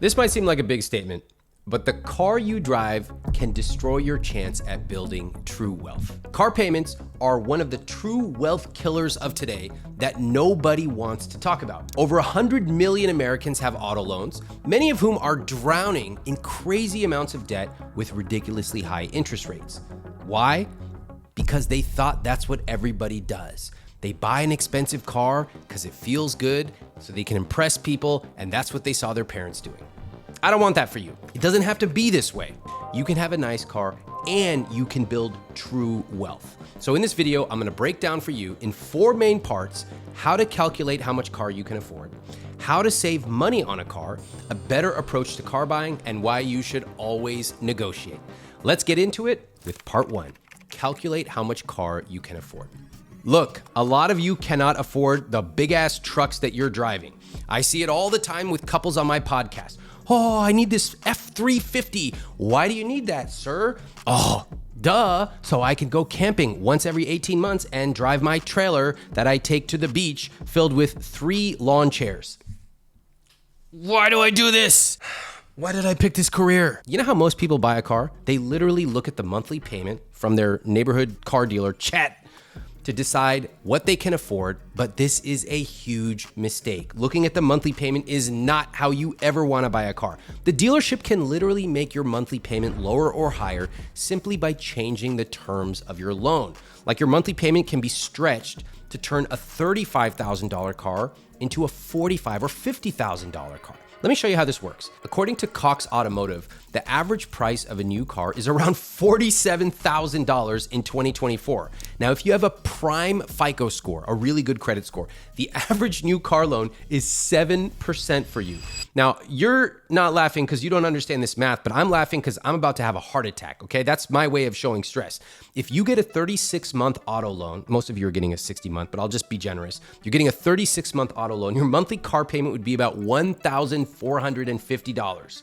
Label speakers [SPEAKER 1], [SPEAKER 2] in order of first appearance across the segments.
[SPEAKER 1] This might seem like a big statement, but the car you drive can destroy your chance at building true wealth. Car payments are one of the true wealth killers of today that nobody wants to talk about. Over 100 million Americans have auto loans, many of whom are drowning in crazy amounts of debt with ridiculously high interest rates. Why? Because they thought that's what everybody does. They buy an expensive car because it feels good, so they can impress people, and that's what they saw their parents doing. I don't want that for you. It doesn't have to be this way. You can have a nice car and you can build true wealth. So in this video, I'm gonna break down for you in 4 main parts how to calculate how much car you can afford, how to save money on a car, a better approach to car buying, and why you should always negotiate. Let's get into it with part 1. Calculate how much car you can afford. Look, a lot of you cannot afford the big ass trucks that you're driving. I see it all the time with couples on my podcast. Oh, I need this F350. Why do you need that, sir? Oh, duh, so I can go camping once every 18 months and drive my trailer that I take to the beach filled with 3 lawn chairs. Why do I do this? Why did I pick this career? You know how most people buy a car? They literally look at the monthly payment from their neighborhood car dealer, Chet, to decide what they can afford, but this is a huge mistake. Looking at the monthly payment is not how you ever want to buy a car. The dealership can literally make your monthly payment lower or higher simply by changing the terms of your loan. Like your monthly payment can be stretched to turn a $35,000 car into a $45,000 or $50,000 car. Let me show you how this works. According to Cox Automotive, the average price of a new car is around $47,000 in 2024. Now, if you have a prime FICO score, a really good credit score, the average new car loan is 7% for you. Now, you're not laughing because you don't understand this math, but I'm laughing because I'm about to have a heart attack, okay? That's my way of showing stress. If you get a 36-month auto loan, most of you are getting a 60-month, but I'll just be generous. You're getting a 36-month auto loan, your monthly car payment would be about $1,450.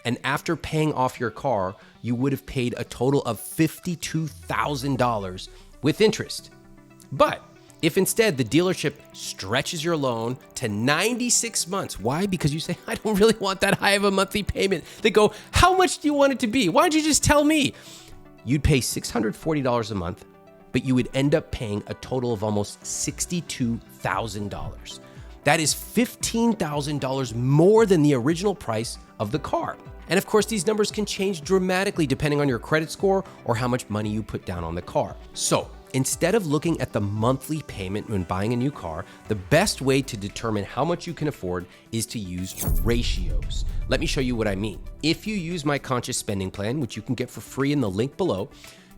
[SPEAKER 1] And after paying off your car, you would have paid a total of $52,000 with interest. But if instead the dealership stretches your loan to 96 months, why? Because you say, I don't really want that high of a monthly payment. They go, how much do you want it to be? Why don't you just tell me? You'd pay $640 a month, but you would end up paying a total of almost $62,000. That is $15,000 more than the original price of the car. And of course, these numbers can change dramatically depending on your credit score or how much money you put down on the car. So instead of looking at the monthly payment when buying a new car, the best way to determine how much you can afford is to use ratios. Let me show you what I mean. If you use my conscious spending plan, which you can get for free in the link below,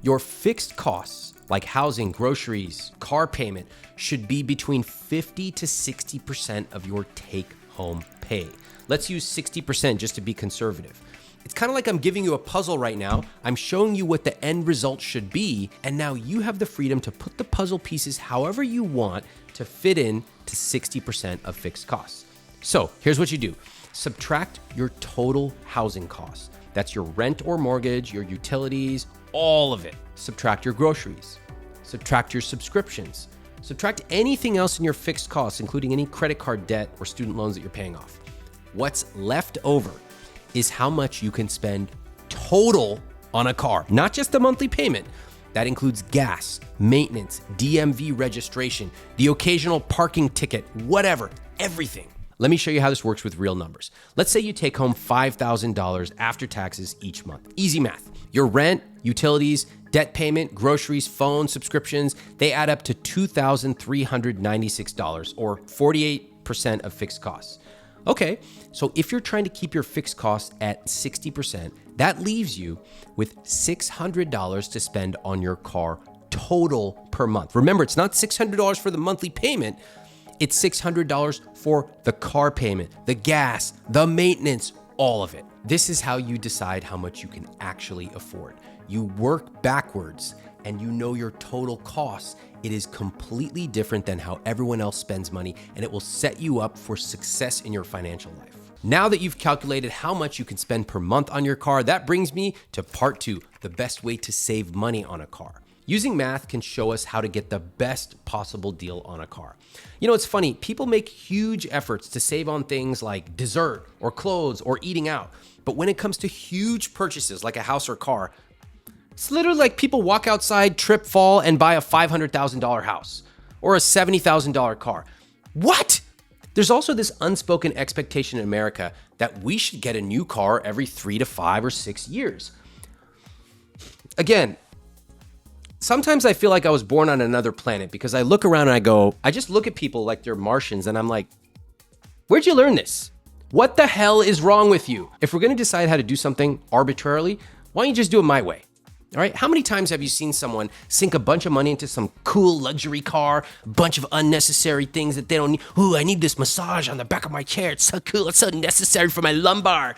[SPEAKER 1] your fixed costs like housing, groceries, car payment should be between 50 to 60% of your take-home pay. Let's use 60% just to be conservative. It's kind of like I'm giving you a puzzle right now. I'm showing you what the end result should be, and now you have the freedom to put the puzzle pieces however you want to fit in to 60% of fixed costs. So here's what you do. Subtract your total housing costs. That's your rent or mortgage, your utilities, all of it. Subtract your groceries. Subtract your subscriptions. Subtract anything else in your fixed costs, including any credit card debt or student loans that you're paying off. What's left over is how much you can spend total on a car, not just the monthly payment. That includes gas, maintenance, DMV registration, the occasional parking ticket, whatever, everything. Let me show you how this works with real numbers. Let's say you take home $5,000 after taxes each month. Easy math. Your rent, utilities, debt payment, groceries, phone, subscriptions, they add up to $2,396 or 48% of fixed costs. Okay, so if you're trying to keep your fixed costs at 60%, that leaves you with $600 to spend on your car total per month. Remember, it's not $600 for the monthly payment, it's $600 for the car payment, the gas, the maintenance, all of it. This is how you decide how much you can actually afford. You work backwards and you know your total costs. It is completely different than how everyone else spends money, and it will set you up for success in your financial life. Now that you've calculated how much you can spend per month on your car, that brings me to part 2, the best way to save money on a car. Using math can show us how to get the best possible deal on a car. You know, it's funny, people make huge efforts to save on things like dessert or clothes or eating out. But when it comes to huge purchases like a house or car, it's literally like people walk outside, trip, fall, and buy a $500,000 house or a $70,000 car. What? There's also this unspoken expectation in America that we should get a new car every 3 to 5 or 6 years. Again, sometimes I feel like I was born on another planet because I look around and I just look at people like they're Martians and I'm like, where'd you learn this? What the hell is wrong with you? If we're gonna decide how to do something arbitrarily, why don't you just do it my way? All right, how many times have you seen someone sink a bunch of money into some cool luxury car, a bunch of unnecessary things that they don't need? Ooh, I need this massage on the back of my chair. It's so cool, it's so necessary for my lumbar.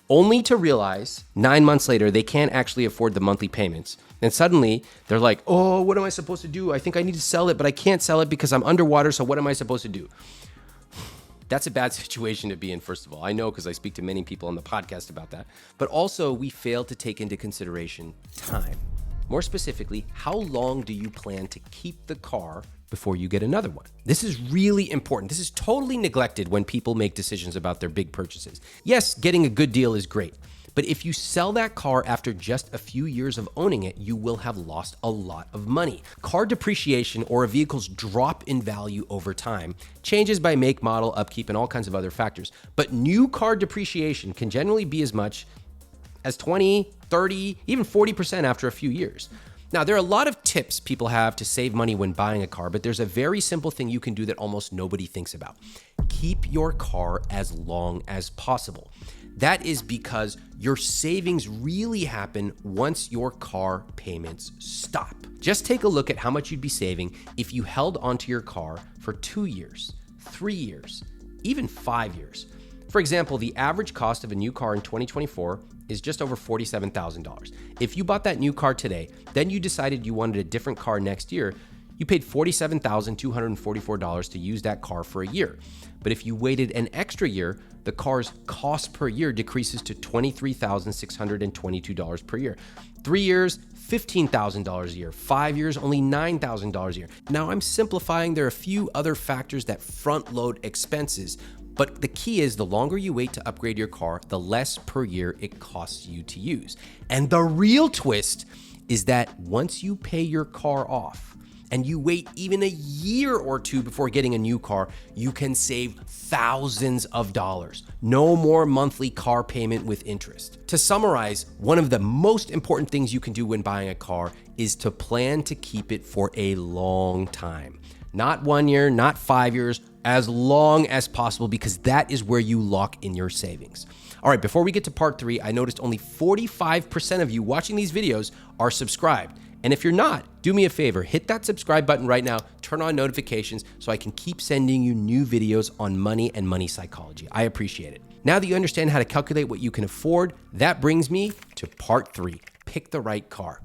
[SPEAKER 1] Only to realize 9 months later, they can't actually afford the monthly payments. And suddenly they're like, oh, what am I supposed to do? I think I need to sell it, but I can't sell it because I'm underwater. So what am I supposed to do? That's a bad situation to be in, first of all. I know because I speak to many people on the podcast about that. But also, we fail to take into consideration time. More specifically, how long do you plan to keep the car before you get another one? This is really important. This is totally neglected when people make decisions about their big purchases. Yes, getting a good deal is great. But if you sell that car after just a few years of owning it, you will have lost a lot of money. Car depreciation or a vehicle's drop in value over time changes by make, model, upkeep, and all kinds of other factors. But new car depreciation can generally be as much as 20, 30, even 40% after a few years. Now, there are a lot of tips people have to save money when buying a car, but there's a very simple thing you can do that almost nobody thinks about. Keep your car as long as possible. That is because your savings really happen once your car payments stop. Just take a look at how much you'd be saving if you held onto your car for 2 years, 3 years, even 5 years. For example, the average cost of a new car in 2024 is just over $47,000. If you bought that new car today, then you decided you wanted a different car next year, you paid $47,244 to use that car for a year. But if you waited an extra year, the car's cost per year decreases to $23,622 per year. 3 years, $15,000 a year. 5 years, only $9,000 a year. Now, I'm simplifying. There are a few other factors that front load expenses, but the key is the longer you wait to upgrade your car, the less per year it costs you to use. And the real twist is that once you pay your car off, and you wait even a year or two before getting a new car, you can save thousands of dollars. No more monthly car payment with interest. To summarize, one of the most important things you can do when buying a car is to plan to keep it for a long time. Not 1 year, not 5 years, as long as possible, because that is where you lock in your savings. All right, before we get to part 3, I noticed only 45% of you watching these videos are subscribed. And if you're not, do me a favor, hit that subscribe button right now, turn on notifications so I can keep sending you new videos on money and money psychology. I appreciate it. Now that you understand how to calculate what you can afford, that brings me to part 3, pick the right car.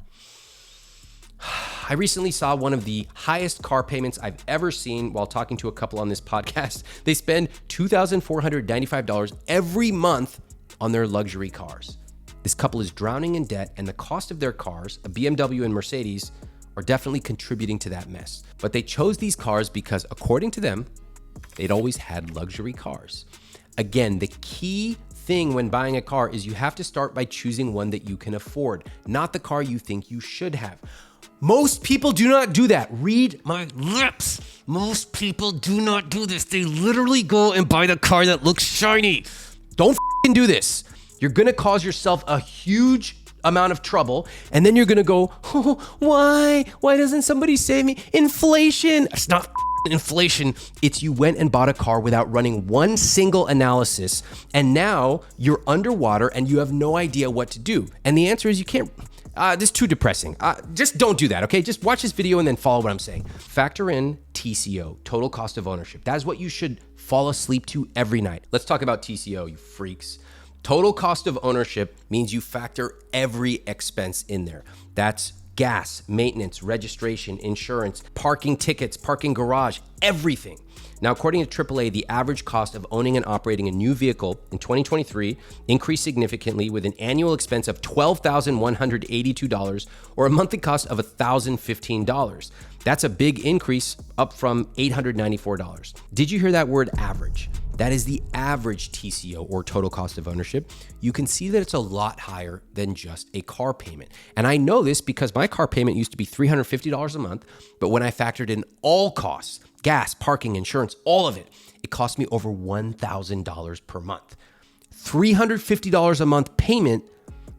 [SPEAKER 1] I recently saw one of the highest car payments I've ever seen while talking to a couple on this podcast. They spend $2,495 every month on their luxury cars. This couple is drowning in debt, and the cost of their cars, a BMW and Mercedes, are definitely contributing to that mess. But they chose these cars because, according to them, they'd always had luxury cars. Again, the key thing when buying a car is you have to start by choosing one that you can afford, not the car you think you should have. Most people do not do that. Read my lips. Most people do not do this. They literally go and buy the car that looks shiny. Don't do this. You're gonna cause yourself a huge amount of trouble, and then you're gonna go, oh, why? Why doesn't somebody save me? Inflation. It's not inflation. It's you went and bought a car without running one single analysis, and now you're underwater and you have no idea what to do. And the answer is you can't. This is too depressing. Just don't do that, okay? Just watch this video and then follow what I'm saying. Factor in TCO, total cost of ownership. That is what you should fall asleep to every night. Let's talk about TCO, you freaks. Total cost of ownership means you factor every expense in there. That's gas, maintenance, registration, insurance, parking tickets, parking garage, everything. Now, according to AAA, the average cost of owning and operating a new vehicle in 2023 increased significantly with an annual expense of $12,182 or a monthly cost of $1,015. That's a big increase, up from $894. Did you hear that word average? That is the average TCO, or total cost of ownership. You can see that it's a lot higher than just a car payment. And I know this because my car payment used to be $350 a month, but when I factored in all costs, gas, parking, insurance, all of it, it cost me over $1,000 per month. $350 a month payment,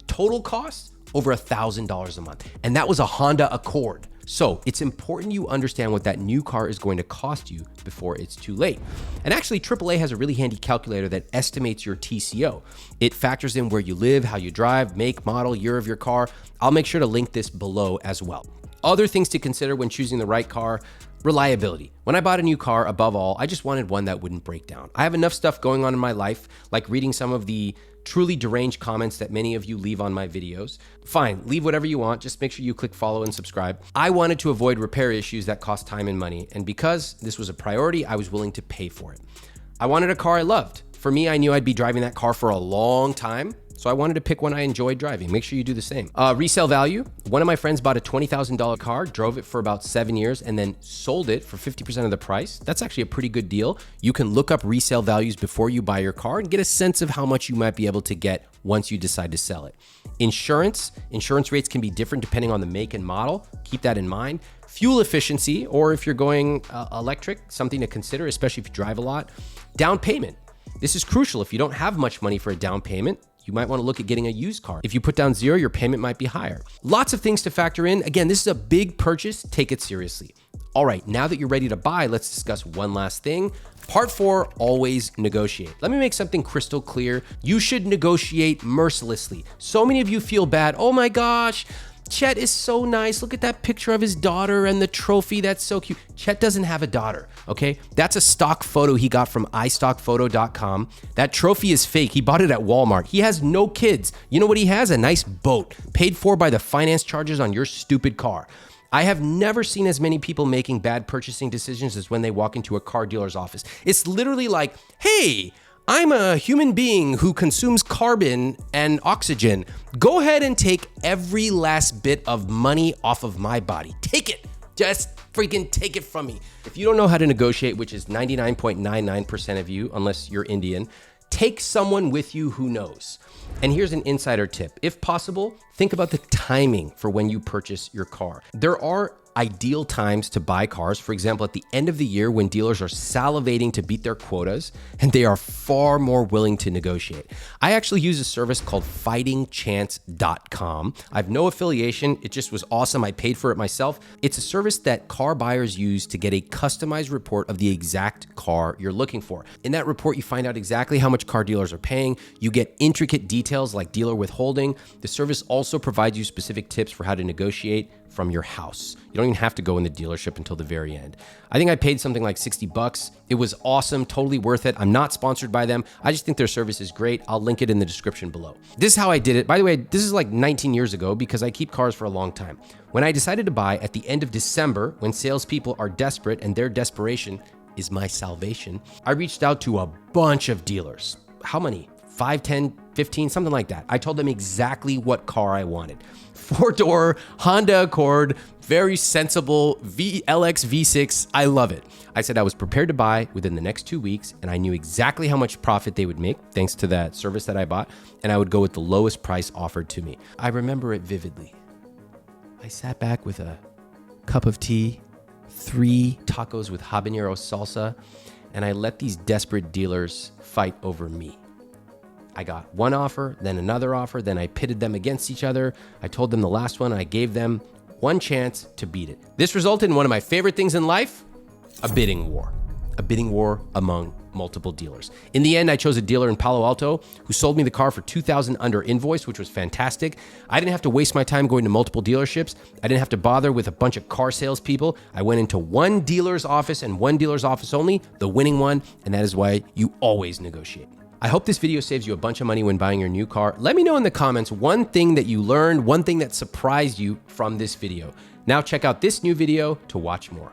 [SPEAKER 1] total cost over $1,000 a month. And that was a Honda Accord. So it's important you understand what that new car is going to cost you before it's too late. And actually, AAA has a really handy calculator that estimates your TCO. It factors in where you live, how you drive, make, model, year of your car. I'll make sure to link this below as well. Other things to consider when choosing the right car: reliability. When I bought a new car, above all, I just wanted one that wouldn't break down. I have enough stuff going on in my life, like reading some of the truly deranged comments that many of you leave on my videos. Fine, leave whatever you want. Just make sure you click follow and subscribe. I wanted to avoid repair issues that cost time and money. And because this was a priority, I was willing to pay for it. I wanted a car I loved. For me, I knew I'd be driving that car for a long time, so I wanted to pick one I enjoyed driving. Make sure you do the same. Resale value. One of my friends bought a $20,000 car, drove it for about 7 years, and then sold it for 50% of the price. That's actually a pretty good deal. You can look up resale values before you buy your car and get a sense of how much you might be able to get once you decide to sell it. Insurance rates can be different depending on the make and model. Keep that in mind. Fuel efficiency, or if you're going electric, something to consider, especially if you drive a lot. Down payment. This is crucial. If you don't have much money for a down payment, you might want to look at getting a used car. If you put down zero, your payment might be higher. Lots of things to factor in. Again, this is a big purchase. Take it seriously. All right, now that you're ready to buy, let's discuss one last thing. Part 4, always negotiate. Let me make something crystal clear. You should negotiate mercilessly. So many of you feel bad. Oh my gosh, Chet is so nice. Look at that picture of his daughter and the trophy. That's so cute. Chet doesn't have a daughter, okay? That's a stock photo he got from iStockPhoto.com. That trophy is fake. He bought it at Walmart. He has no kids. You know what he has? A nice boat paid for by the finance charges on your stupid car. I have never seen as many people making bad purchasing decisions as when they walk into a car dealer's office. It's literally like, hey, I'm a human being who consumes carbon and oxygen. Go ahead and take every last bit of money off of my body. Take it. Just freaking take it from me. If you don't know how to negotiate, which is 99.99% of you, unless you're Indian, take someone with you who knows. And here's an insider tip. If possible, think about the timing for when you purchase your car. There are ideal times to buy cars. For example, at the end of the year when dealers are salivating to beat their quotas and they are far more willing to negotiate. I actually use a service called fightingchance.com. I have no affiliation. It just was awesome. I paid for it myself. It's a service that car buyers use to get a customized report of the exact car you're looking for. In that report, you find out exactly how much car dealers are paying. You get intricate details like dealer withholding. The service also provides you specific tips for how to negotiate from your house. You don't even have to go in the dealership until the very end. I think I paid something like $60. It was awesome, totally worth it. I'm not sponsored by them. I just think their service is great. I'll link it in the description below. This is how I did it. By the way, this is like 19 years ago because I keep cars for a long time. When I decided to buy at the end of December, when salespeople are desperate and their desperation is my salvation, I reached out to a bunch of dealers. How many? 5, 10, 15, something like that. I told them exactly what car I wanted. 4-door Honda Accord, very sensible LX V6. I love it. I said I was prepared to buy within the next 2 weeks, and I knew exactly how much profit they would make thanks to that service that I bought, and I would go with the lowest price offered to me. I remember it vividly. I sat back with a cup of tea, 3 tacos with habanero salsa, and I let these desperate dealers fight over me. I got one offer, then another offer, then I pitted them against each other. I told them the last one, I gave them one chance to beat it. This resulted in one of my favorite things in life, a bidding war among multiple dealers. In the end, I chose a dealer in Palo Alto who sold me the car for $2,000 under invoice, which was fantastic. I didn't have to waste my time going to multiple dealerships. I didn't have to bother with a bunch of car salespeople. I went into one dealer's office and one dealer's office only, the winning one, and that is why you always negotiate. I hope this video saves you a bunch of money when buying your new car. Let me know in the comments one thing that you learned, one thing that surprised you from this video. Now check out this new video to watch more.